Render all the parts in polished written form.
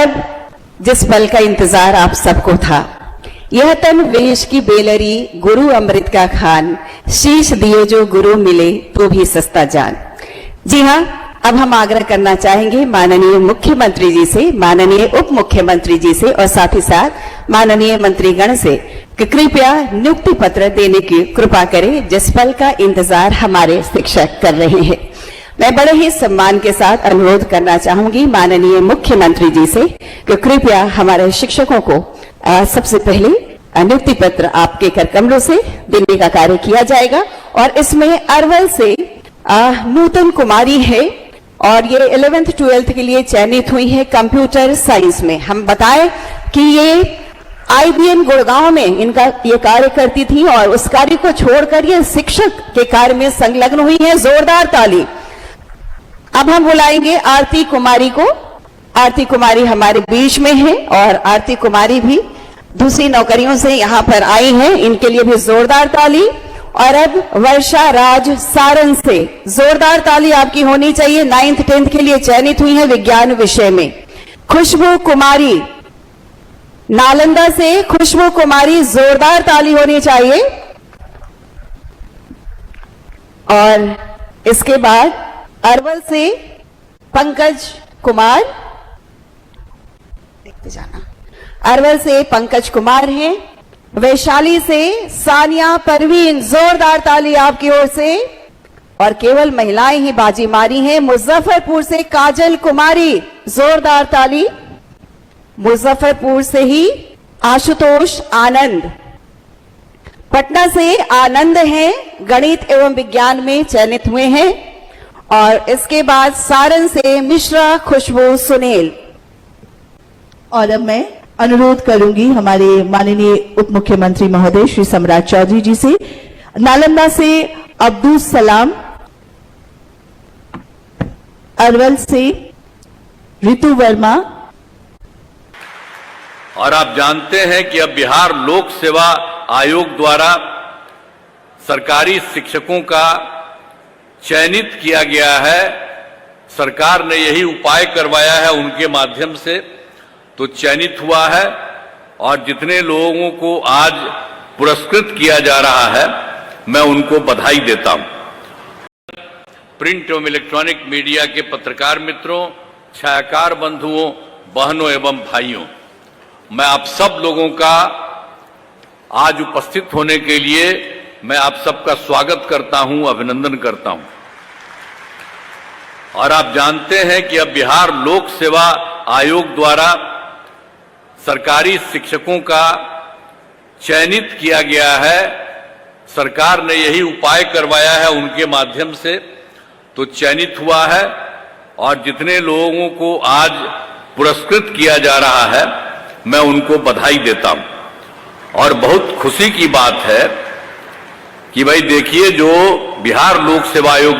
अब जिस पल का इंतजार आप सबको था, यह तन वेश की बेलरी गुरु अमृत का खान, शीश दिए जो गुरु मिले तो भी सस्ता जान। जी हाँ, अब हम आग्रह करना चाहेंगे माननीय मुख्यमंत्री जी से, माननीय उप मुख्यमंत्री जी से और साथ ही साथ माननीय मंत्रीगण से कि कृपया नियुक्ति पत्र देने की कृपा करें, जिस पल का इंतजार हमारे शिक्षक कर रहे हैं। मैं बड़े ही सम्मान के साथ अनुरोध करना चाहूंगी माननीय मुख्यमंत्री जी से कि कृपया हमारे शिक्षकों को सबसे पहले नियुक्ति पत्र आपके कर कमलों से देने का कार्य किया जाएगा। और इसमें अरवल से नूतन कुमारी है और ये 11th 12th के लिए चयनित हुई है कंप्यूटर साइंस में। हम बताएं कि ये IBM गुड़गांव में इनका ये कार्य करती थी और उस कार्य को छोड़कर ये शिक्षक के कार्य में संलग्न हुई है। जोरदार ताली। अब हम बुलाएंगे आरती कुमारी को। आरती कुमारी हमारे बीच में है और आरती कुमारी भी दूसरी नौकरियों से यहाँ पर आई हैं, इनके लिए भी जोरदार ताली। और अब वर्षा राज सारण से जोरदार ताली आपकी होनी चाहिए, 9th 10th के लिए चयनित हुई है विज्ञान विषय में। खुशबू कुमारी नालंदा से, खुशबू कुमारी जोरदार ताली होनी चाहिए। और इसके बाद अरवल से पंकज कुमार, देखते जाना, अरवल से पंकज कुमार हैं। वैशाली से सानिया परवीन, जोरदार ताली आपकी ओर से। और केवल महिलाएं ही बाजी मारी हैं। मुजफ्फरपुर से काजल कुमारी, जोरदार ताली। मुजफ्फरपुर से ही आशुतोष आनंद, पटना से आनंद हैं, गणित एवं विज्ञान में चयनित हुए हैं। और इसके बाद सारण से मिश्रा खुशबू सुनील। और अब मैं अनुरोध करूंगी हमारे माननीय उप मुख्यमंत्री महोदय श्री सम्राट चौधरी जी से, नालंदा से अब्दुल सलाम, अरवल से ऋतु वर्मा। और आप जानते हैं कि अब बिहार लोक सेवा आयोग द्वारा सरकारी शिक्षकों का चयनित किया गया है। सरकार ने यही उपाय करवाया है उनके माध्यम से, तो चयनित हुआ है। और जितने लोगों को आज पुरस्कृत किया जा रहा है, मैं उनको बधाई देता हूं। प्रिंट एवं इलेक्ट्रॉनिक मीडिया के पत्रकार मित्रों, छायाकार बंधुओं, बहनों एवं भाइयों, मैं आप सब लोगों का आज उपस्थित होने के लिए मैं आप सबका स्वागत करता हूं, अभिनंदन करता हूं। और आप जानते हैं कि अब बिहार लोक सेवा आयोग द्वारा सरकारी शिक्षकों का चयनित किया गया है। सरकार ने यही उपाय करवाया है उनके माध्यम से, तो चयनित हुआ है। और जितने लोगों को आज पुरस्कृत किया जा रहा है, मैं उनको बधाई देता हूं। और बहुत खुशी की बात है कि भाई देखिए, जो बिहार लोक सेवा आयोग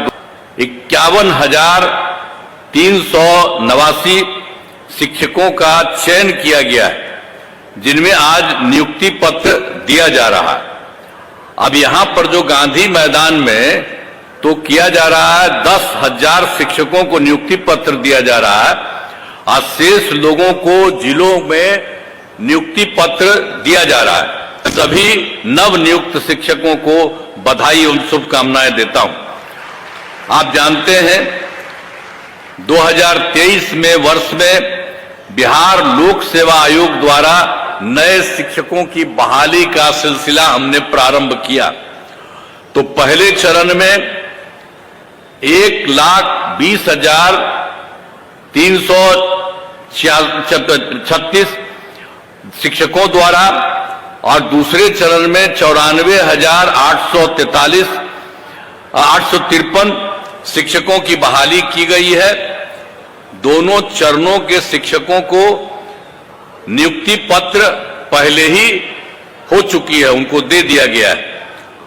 51,389 शिक्षकों का चयन किया गया है, जिनमें आज नियुक्ति पत्र दिया जा रहा है। अब यहां पर जो गांधी मैदान में तो किया जा रहा है, 10,000 शिक्षकों को नियुक्ति पत्र दिया जा रहा है। आज शेष लोगों को जिलों में नियुक्ति पत्र दिया जा रहा है। सभी नव नियुक्त शिक्षकों को बधाई और शुभकामनाएं देता हूं। आप जानते हैं 2023 में वर्ष में बिहार लोक सेवा आयोग द्वारा नए शिक्षकों की बहाली का सिलसिला हमने प्रारंभ किया। तो पहले चरण में 1,20,336 शिक्षकों द्वारा और दूसरे चरण में 94,853 शिक्षकों की बहाली की गई है। दोनों चरणों के शिक्षकों को नियुक्ति पत्र पहले ही हो चुकी है, उनको दे दिया गया है।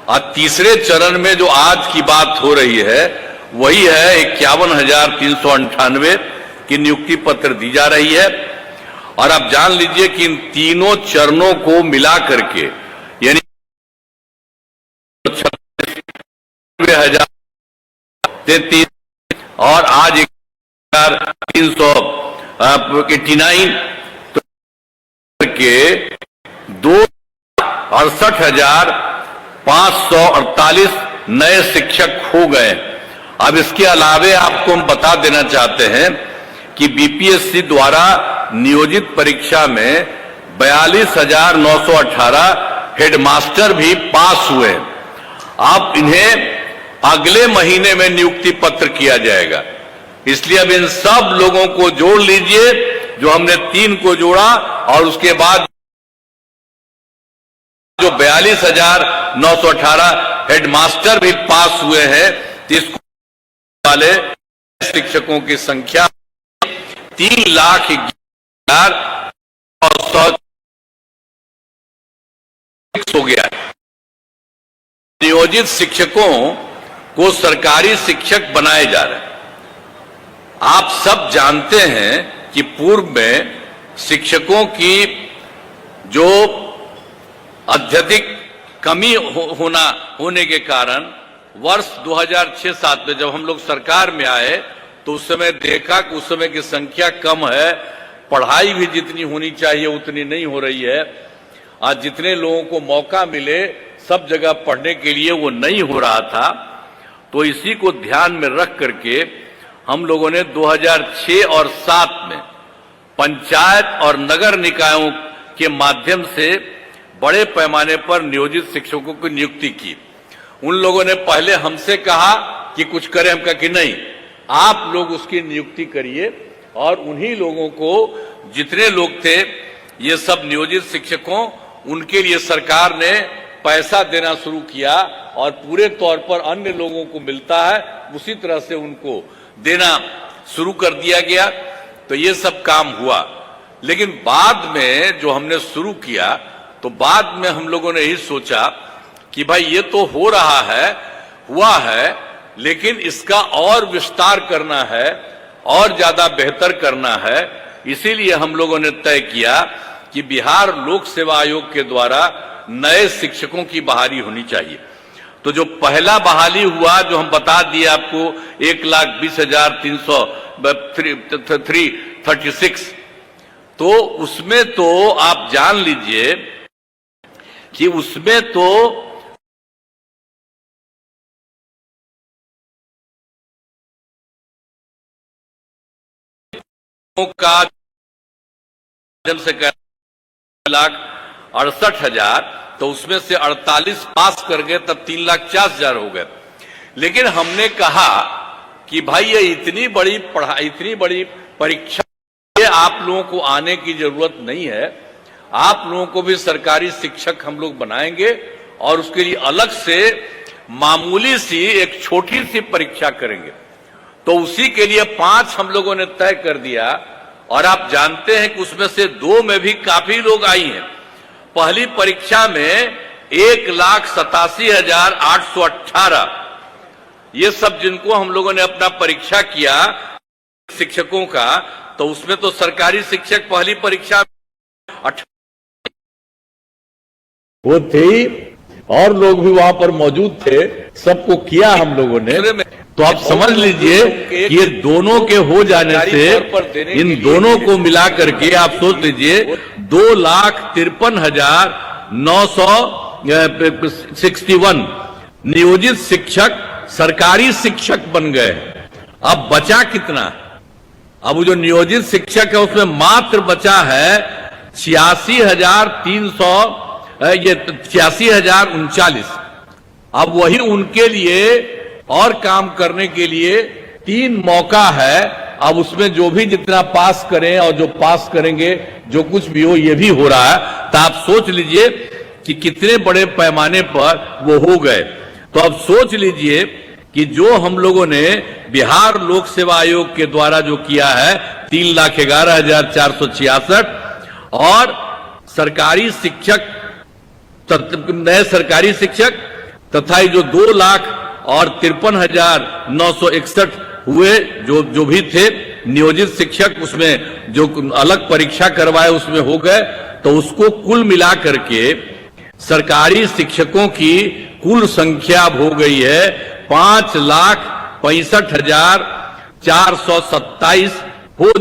और तीसरे चरण में जो आज की बात हो रही है, वही है 51,398 की नियुक्ति पत्र दी जा रही है। और आप जान लीजिए कि इन तीनों चरणों को मिला करके यानी 96,033 और आज 1,389 करके 2,68,548 नए शिक्षक हो गए। अब इसके अलावे आपको हम बता देना चाहते हैं कि बीपीएससी द्वारा नियोजित परीक्षा में 42,918 हेडमास्टर भी पास हुए। अब इन्हें अगले महीने में नियुक्ति पत्र किया जाएगा। इसलिए अब इन सब लोगों को जोड़ लीजिए, जो हमने 3 को जोड़ा, और उसके बाद जो 42,918 हेडमास्टर भी पास हुए हैं, तो इसको वाले शिक्षकों की संख्या 3,11,900 हो गया है। नियोजित शिक्षकों को सरकारी शिक्षक बनाए जा रहे हैं। आप सब जानते हैं कि पूर्व में शिक्षकों की जो अत्यधिक कमी होने के कारण वर्ष 2006-07 में जब हम लोग सरकार में आए तो उस समय देखा कि उस समय की संख्या कम है, पढ़ाई भी जितनी होनी चाहिए उतनी नहीं हो रही है। आज जितने लोगों को मौका मिले सब जगह पढ़ने के लिए वो नहीं हो रहा था। तो इसी को ध्यान में रख करके हम लोगों ने 2006 और 2007 में पंचायत और नगर निकायों के माध्यम से बड़े पैमाने पर नियोजित शिक्षकों की नियुक्ति की। उन लोगों ने पहले हमसे कहा कि कुछ करें, हम कहा कि नहीं, आप लोग उसकी नियुक्ति करिए। और उन्हीं लोगों को, जितने लोग थे ये सब नियोजित शिक्षकों, उनके लिए सरकार ने पैसा देना शुरू किया और पूरे तौर पर अन्य लोगों को मिलता है उसी तरह से उनको देना शुरू कर दिया गया। तो ये सब काम हुआ। लेकिन बाद में जो हमने शुरू किया तो बाद में हम लोगों ने यही सोचा कि भाई ये तो हो रहा है, हुआ है, लेकिन इसका और विस्तार करना है और ज्यादा बेहतर करना है। इसीलिए हम लोगों ने तय किया कि बिहार लोक सेवा आयोग के द्वारा नए शिक्षकों की बहाली होनी चाहिए। तो जो पहला बहाली हुआ, जो हम बता दिए आपको, 1,20,336, तो उसमें तो आप जान लीजिए कि उसमें तो का जन से 1,68,000, तो उसमें से 48 पास कर गए, तब 3,40,000 हो गए। लेकिन हमने कहा कि भाई ये इतनी बड़ी पढ़ाई, इतनी बड़ी परीक्षा, आप लोगों को आने की जरूरत नहीं है। आप लोगों को भी सरकारी शिक्षक हम लोग बनाएंगे और उसके लिए अलग से मामूली सी एक छोटी सी परीक्षा करेंगे। तो उसी के लिए 5 हम लोगों ने तय कर दिया। और आप जानते हैं कि उसमें से 2 में भी काफी लोग आई हैं। पहली परीक्षा में 1,87,818, ये सब जिनको हम लोगों ने अपना परीक्षा किया शिक्षकों का, तो उसमें तो सरकारी शिक्षक पहली परीक्षा वो थे और लोग भी वहां पर मौजूद थे, सबको किया हम लोगों ने। तो आप समझ लीजिए कि ये दोनों के हो जाने से, इन दोनों को मिला करके आप सोच लीजिए 2,53,961 नियोजित शिक्षक सरकारी शिक्षक बन गए। अब बचा कितना? अब वो जो नियोजित शिक्षक है उसमें मात्र बचा है 86,039। अब वही उनके लिए और काम करने के लिए 3 मौका है। अब उसमें जो भी जितना पास करें और जो पास करेंगे, जो कुछ भी हो, ये भी हो रहा है। तो आप सोच लीजिए कि कितने बड़े पैमाने पर वो हो गए। तो अब सोच लीजिए कि जो हम लोगों ने बिहार लोक सेवा आयोग के द्वारा जो किया है 3,11,466 और सरकारी शिक्षक, नए सरकारी शिक्षक तथा जो 2,53,961 हुए जो भी थे नियोजित शिक्षक, उसमें जो अलग परीक्षा करवाए उसमें हो गए। तो उसको कुल मिला करके सरकारी शिक्षकों की कुल संख्या अब हो गई है 5,65,427 हो